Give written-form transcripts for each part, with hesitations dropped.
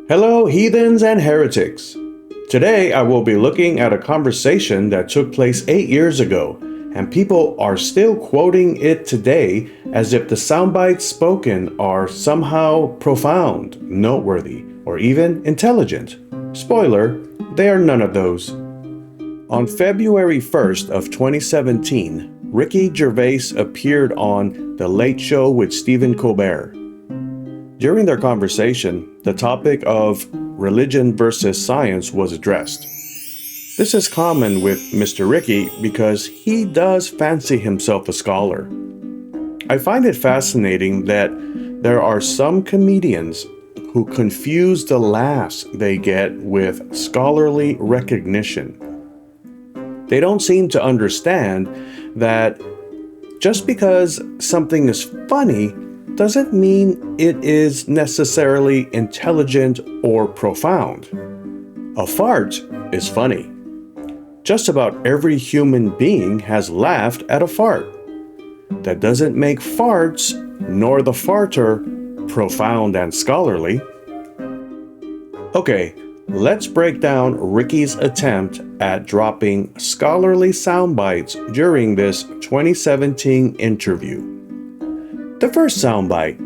Hello, heathens and heretics. Today I will be looking at a conversation that took place 8 years ago, and people are still quoting it today as if the soundbites spoken are somehow profound, noteworthy, or even intelligent. Spoiler, they are none of those. On February 1st of 2017, Ricky Gervais appeared on The Late Show with Stephen Colbert. During their conversation, the topic of religion versus science was addressed. This is common with Mr. Ricky because he does fancy himself a scholar. I find it fascinating that there are some comedians who confuse the laughs they get with scholarly recognition. They don't seem to understand that just because something is funny doesn't mean it is necessarily intelligent or profound. A fart is funny. Just about every human being has laughed at a fart. That doesn't make farts, nor the farter, profound and scholarly. Okay, let's break down Ricky's attempt at dropping scholarly soundbites during this 2017 interview. The first soundbite.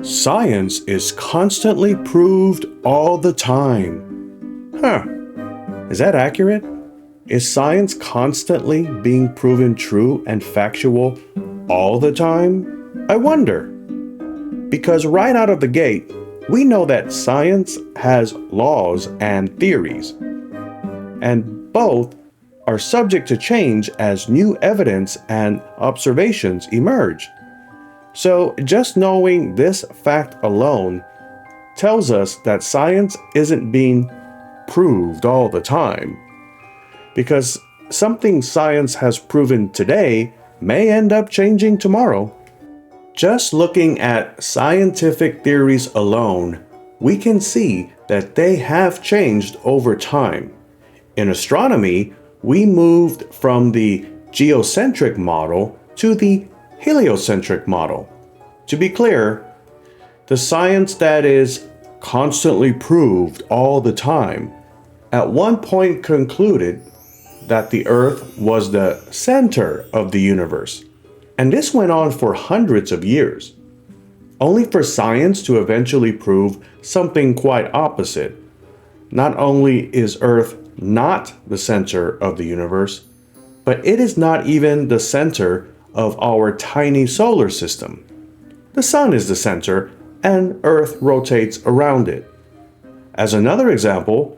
Science is constantly proved all the time. Is that accurate? Is science constantly being proven true and factual all the time? I wonder. Because right out of the gate, we know that science has laws and theories, and both are subject to change as new evidence and observations emerge. So just knowing this fact alone tells us that science isn't being proved all the time, because something science has proven today may end up changing tomorrow. Just looking at scientific theories alone, we can see that they have changed over time. In astronomy, we moved from the geocentric model to the heliocentric model. To be clear, the science that is constantly proved all the time at one point concluded that the Earth was the center of the universe. And this went on for hundreds of years, only for science to eventually prove something quite opposite. Not only is Earth not the center of the universe, but it is not even the center of our tiny solar system. The Sun is the center, and Earth rotates around it. As another example,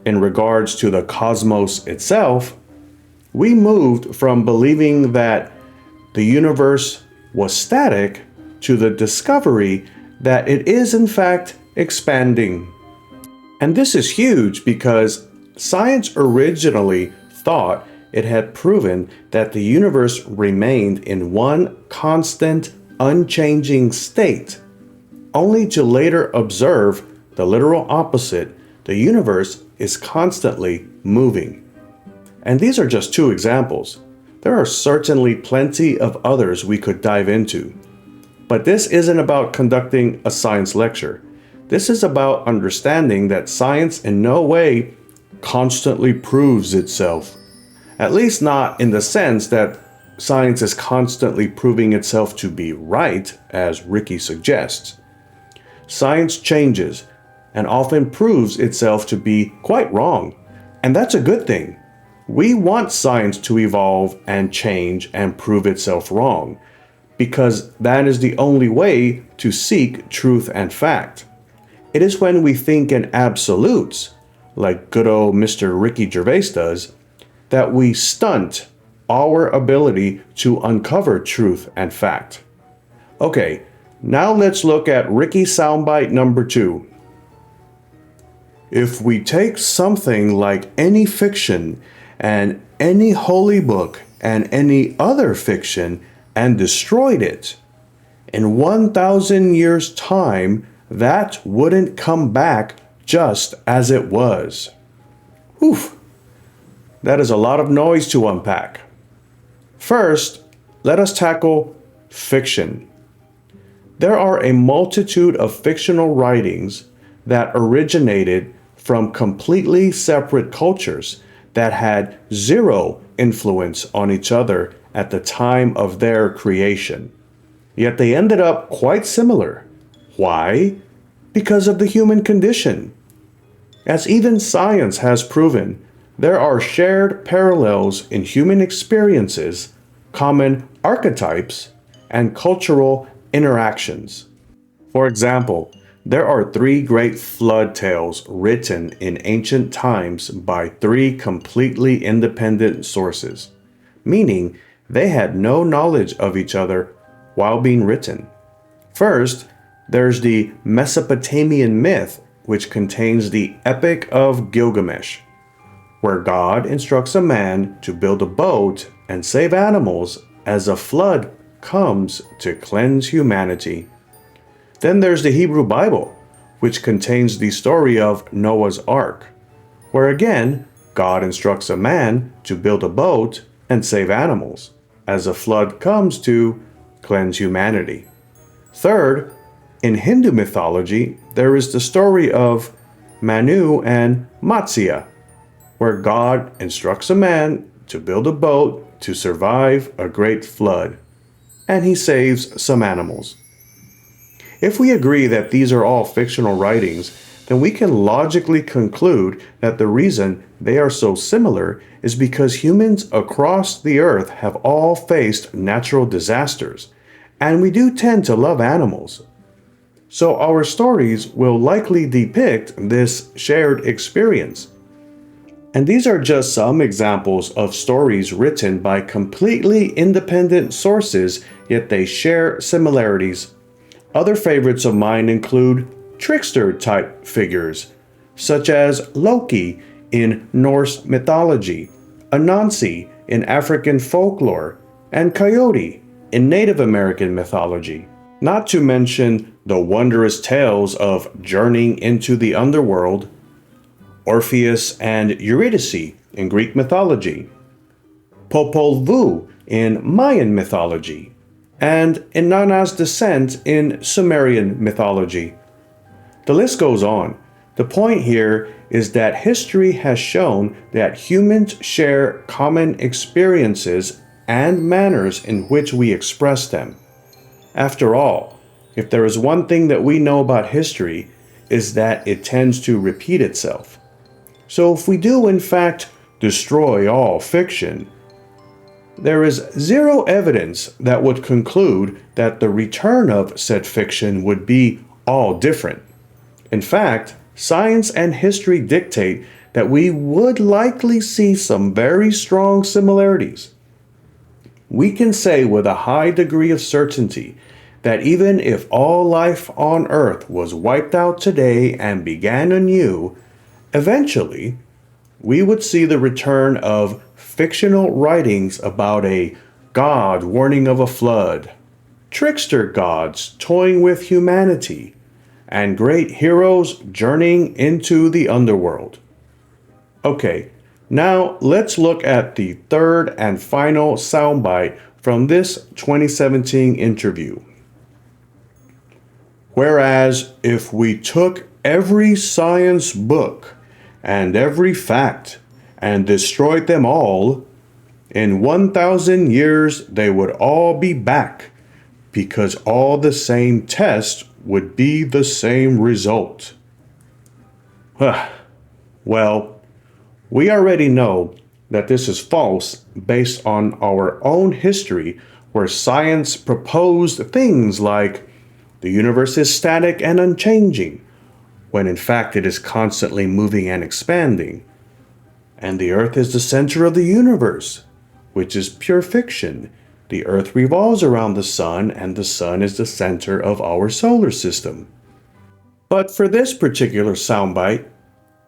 in regards to the cosmos itself, we moved from believing that the universe was static to the discovery that it is in fact expanding. And this is huge because science originally thought it had proven that the universe remained in one constant, unchanging state, only to later observe the literal opposite. The universe is constantly moving. And these are just two examples. There are certainly plenty of others we could dive into. But this isn't about conducting a science lecture. This is about understanding that science in no way constantly proves itself. At least not in the sense that science is constantly proving itself to be right, as Ricky suggests. Science changes and often proves itself to be quite wrong, and that's a good thing. We want science to evolve and change and prove itself wrong, because that is the only way to seek truth and fact. It is when we think in absolutes, like good old Mr. Ricky Gervais does, that we stunt our ability to uncover truth and fact. Okay, now let's look at Ricky soundbite number 2. If we take something like any fiction and any holy book and any other fiction and destroyed it, in 1,000 years' time, that wouldn't come back just as it was. Oof. That is a lot of noise to unpack. First, let us tackle fiction. There are a multitude of fictional writings that originated from completely separate cultures that had zero influence on each other at the time of their creation. Yet they ended up quite similar. Why? Because of the human condition. As even science has proven, there are shared parallels in human experiences, common archetypes, and cultural interactions. For example, there are three great flood tales written in ancient times by three completely independent sources, meaning they had no knowledge of each other while being written. First, there's the Mesopotamian myth, which contains the Epic of Gilgamesh, where God instructs a man to build a boat and save animals as a flood comes to cleanse humanity. Then there's the Hebrew Bible, which contains the story of Noah's Ark, where again, God instructs a man to build a boat and save animals as a flood comes to cleanse humanity. Third, in Hindu mythology, there is the story of Manu and Matsya, where God instructs a man to build a boat to survive a great flood, and he saves some animals. If we agree that these are all fictional writings, then we can logically conclude that the reason they are so similar is because humans across the earth have all faced natural disasters, and we do tend to love animals. So our stories will likely depict this shared experience. And these are just some examples of stories written by completely independent sources, yet they share similarities. Other favorites of mine include trickster-type figures, such as Loki in Norse mythology, Anansi in African folklore, and Coyote in Native American mythology. Not to mention the wondrous tales of journeying into the underworld, Orpheus and Eurydice in Greek mythology, Popol Vuh in Mayan mythology, and Inanna's descent in Sumerian mythology. The list goes on. The point here is that history has shown that humans share common experiences and manners in which we express them. After all, if there is one thing that we know about history, is that it tends to repeat itself. So if we do in fact destroy all fiction, there is zero evidence that would conclude that the return of said fiction would be all different. In fact, science and history dictate that we would likely see some very strong similarities. We can say with a high degree of certainty that even if all life on Earth was wiped out today and began anew, eventually we would see the return of fictional writings about a god warning of a flood, trickster gods toying with humanity, and great heroes journeying into the underworld. Okay, now let's look at the third and final soundbite from this 2017 interview. Whereas if we took every science book and every fact and destroyed them all, in 1,000 years they would all be back because all the same tests would be the same result. Well, we already know that this is false based on our own history, where science proposed things like the universe is static and unchanging, when in fact it is constantly moving and expanding. And the Earth is the center of the universe, which is pure fiction. The Earth revolves around the Sun, and the Sun is the center of our solar system. But for this particular soundbite,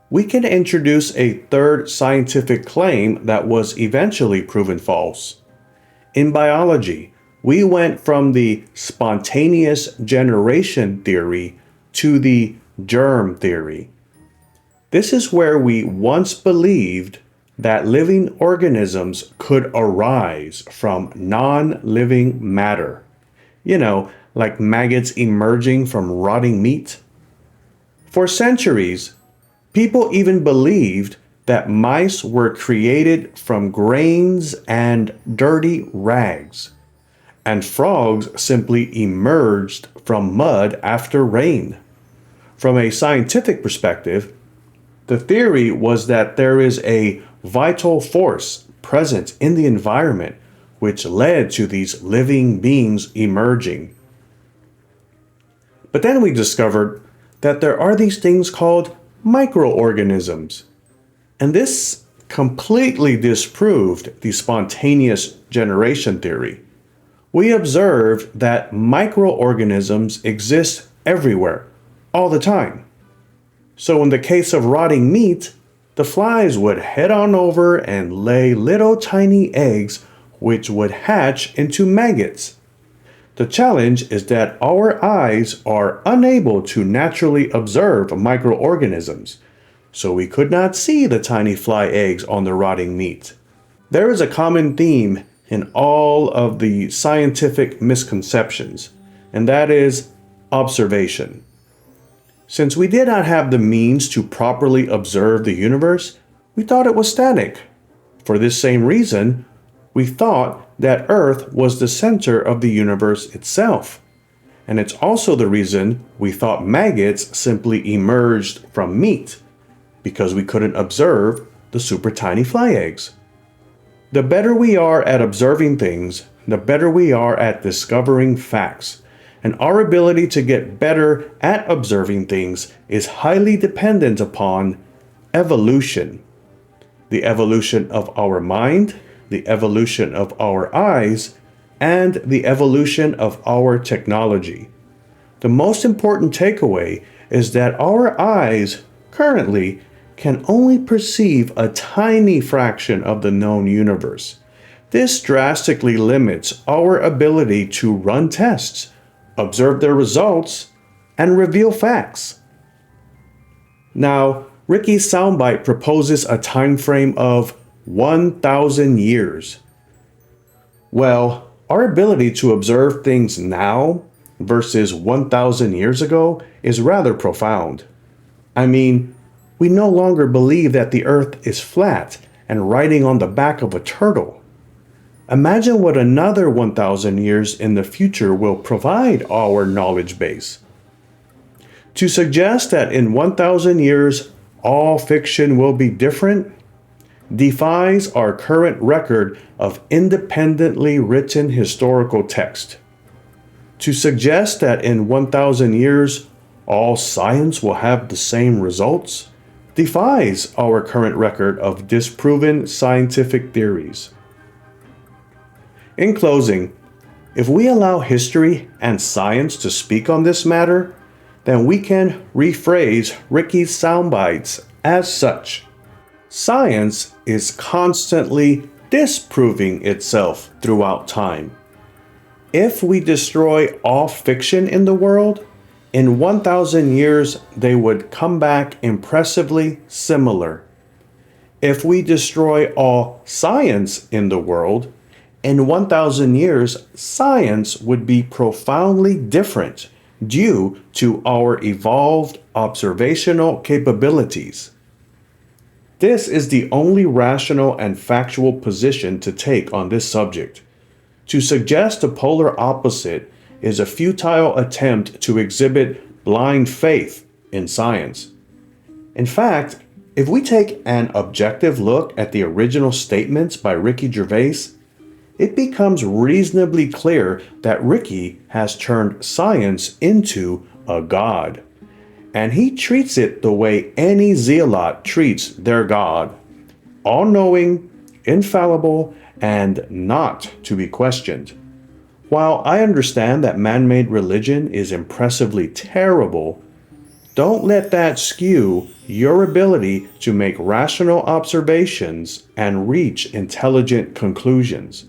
we can introduce a third scientific claim that was eventually proven false. In biology, we went from the spontaneous generation theory to the germ theory. This is where we once believed that living organisms could arise from non-living matter. Like maggots emerging from rotting meat. For centuries, people even believed that mice were created from grains and dirty rags, and frogs simply emerged from mud after rain. From a scientific perspective, the theory was that there is a vital force present in the environment which led to these living beings emerging. But then we discovered that there are these things called microorganisms. And this completely disproved the spontaneous generation theory. We observed that microorganisms exist everywhere, all the time. So in the case of rotting meat, the flies would head on over and lay little tiny eggs which would hatch into maggots. The challenge is that our eyes are unable to naturally observe microorganisms, so we could not see the tiny fly eggs on the rotting meat. There is a common theme in all of the scientific misconceptions, and that is observation. Since we did not have the means to properly observe the universe, we thought it was static. For this same reason, we thought that Earth was the center of the universe itself. And it's also the reason we thought maggots simply emerged from meat, because we couldn't observe the super tiny fly eggs. The better we are at observing things, the better we are at discovering facts. And our ability to get better at observing things is highly dependent upon evolution. The evolution of our mind, the evolution of our eyes, and the evolution of our technology. The most important takeaway is that our eyes currently can only perceive a tiny fraction of the known universe. This drastically limits our ability to run tests, observe their results, and reveal facts. Now, Ricky's soundbite proposes a time frame of 1,000 years. Well, our ability to observe things now versus 1,000 years ago is rather profound. I mean, we no longer believe that the Earth is flat and riding on the back of a turtle. Imagine what another 1,000 years in the future will provide our knowledge base. To suggest that in 1,000 years all fiction will be different defies our current record of independently written historical text. To suggest that in 1,000 years all science will have the same results defies our current record of disproven scientific theories. In closing, if we allow history and science to speak on this matter, then we can rephrase Ricky's soundbites as such. Science is constantly disproving itself throughout time. If we destroy all fiction in the world, in 1,000 years they would come back impressively similar. If we destroy all science in the world, in 1,000 years science would be profoundly different due to our evolved observational capabilities. This is the only rational and factual position to take on this subject. To suggest the polar opposite is a futile attempt to exhibit blind faith in science. In fact, if we take an objective look at the original statements by Ricky Gervais, it becomes reasonably clear that Ricky has turned science into a god. And he treats it the way any zealot treats their God, all-knowing, infallible, and not to be questioned. While I understand that man-made religion is impressively terrible, don't let that skew your ability to make rational observations and reach intelligent conclusions.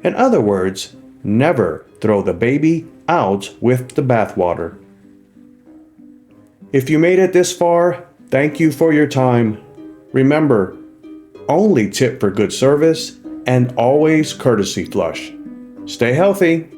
In other words, never throw the baby out with the bathwater. If you made it this far, thank you for your time. Remember, only tip for good service and always courtesy flush. Stay healthy.